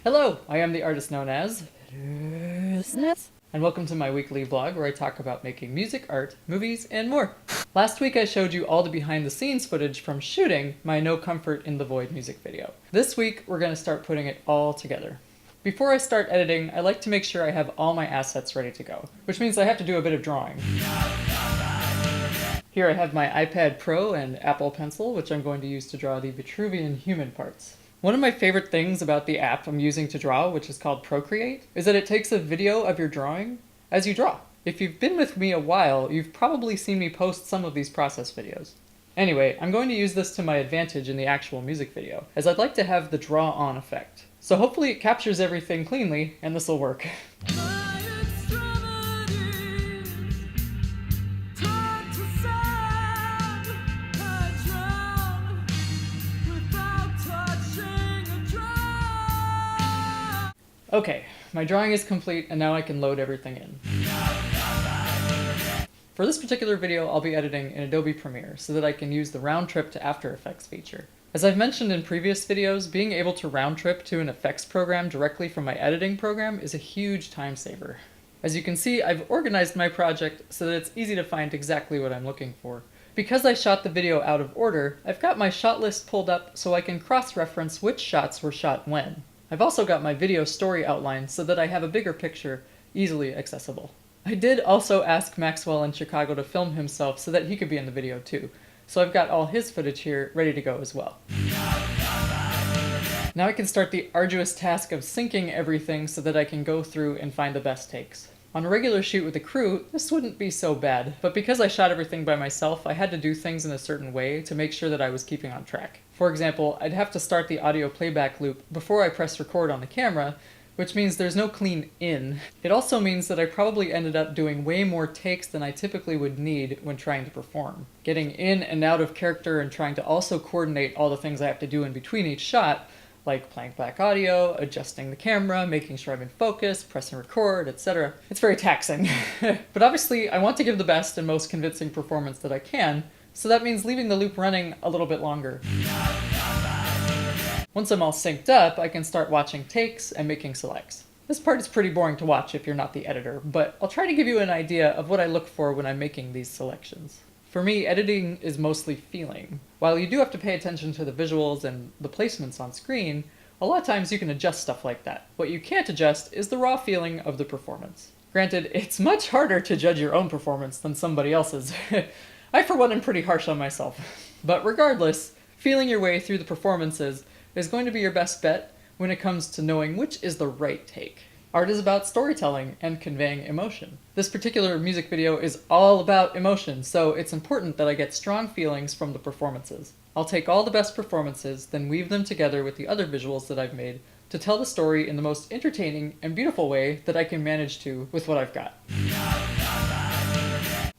Hello, I am the artist known as DEROSNEC, and welcome to my weekly vlog where I talk about making music, art, movies, and more. Last week I showed you all the behind the scenes footage from shooting my No Comfort in the Void music video. This week we're going to start putting it all together. Before I start editing, I like to make sure I have all my assets ready to go, which means I have to do a bit of drawing. Here I have my iPad Pro and Apple Pencil, which I'm going to use to draw the Vitruvian human parts. One of my favorite things about the app I'm using to draw, which is called Procreate, is that it takes a video of your drawing as you draw. If you've been with me a while, you've probably seen me post some of these process videos. Anyway, I'm going to use this to my advantage in the actual music video, as I'd like to have the draw-on effect. So hopefully it captures everything cleanly, and this will work. Okay, my drawing is complete and now I can load everything in. For this particular video, I'll be editing in Adobe Premiere so that I can use the round trip to After Effects feature. As I've mentioned in previous videos, being able to round trip to an effects program directly from my editing program is a huge time saver. As you can see, I've organized my project so that it's easy to find exactly what I'm looking for. Because I shot the video out of order, I've got my shot list pulled up so I can cross-reference which shots were shot when. I've also got my video story outlined so that I have a bigger picture, easily accessible. I did also ask Maxwell in Chicago to film himself so that he could be in the video too, so I've got all his footage here ready to go as well. Now I can start the arduous task of syncing everything so that I can go through and find the best takes. On a regular shoot with a crew, this wouldn't be so bad, but because I shot everything by myself, I had to do things in a certain way to make sure that I was keeping on track. For example, I'd have to start the audio playback loop before I press record on the camera, which means there's no clean in. It also means that I probably ended up doing way more takes than I typically would need when trying to perform. Getting in and out of character and trying to also coordinate all the things I have to do in between each shot, like playing back audio, adjusting the camera, making sure I'm in focus, pressing record, etc. It's very taxing. But obviously, I want to give the best and most convincing performance that I can, so that means leaving the loop running a little bit longer. Once I'm all synced up, I can start watching takes and making selects. This part is pretty boring to watch if you're not the editor, but I'll try to give you an idea of what I look for when I'm making these selections. For me, editing is mostly feeling. While you do have to pay attention to the visuals and the placements on screen, a lot of times you can adjust stuff like that. What you can't adjust is the raw feeling of the performance. Granted, it's much harder to judge your own performance than somebody else's. I, for one, am pretty harsh on myself. But regardless, feeling your way through the performances is going to be your best bet when it comes to knowing which is the right take. Art is about storytelling and conveying emotion. This particular music video is all about emotion, so it's important that I get strong feelings from the performances. I'll take all the best performances, then weave them together with the other visuals that I've made to tell the story in the most entertaining and beautiful way that I can manage to with what I've got.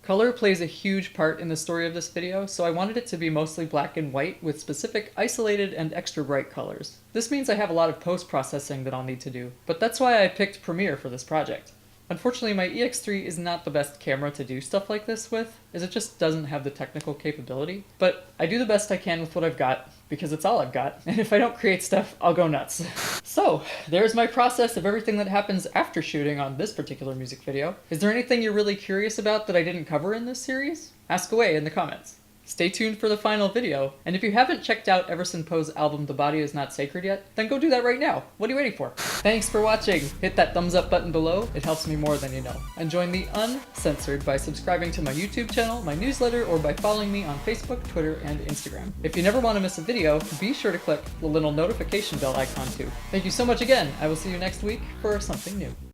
Color plays a huge part in the story of this video, so I wanted it to be mostly black and white with specific isolated and extra bright colors. This means I have a lot of post-processing that I'll need to do, but that's why I picked Premiere for this project. Unfortunately, my EX3 is not the best camera to do stuff like this with, as it just doesn't have the technical capability. But I do the best I can with what I've got, because it's all I've got, and if I don't create stuff, I'll go nuts. So, there's my process of everything that happens after shooting on this particular music video. Is there anything you're really curious about that I didn't cover in this series? Ask away in the comments. Stay tuned for the final video, and if you haven't checked out Everson Poe's album The Body Is Not Sacred yet, then go do that right now. What are you waiting for? Thanks for watching! Hit that thumbs up button below, it helps me more than you know. And join the Uncensored by subscribing to my YouTube channel, my newsletter, or by following me on Facebook, Twitter, and Instagram. If you never want to miss a video, be sure to click the little notification bell icon too. Thank you so much again, I will see you next week for something new.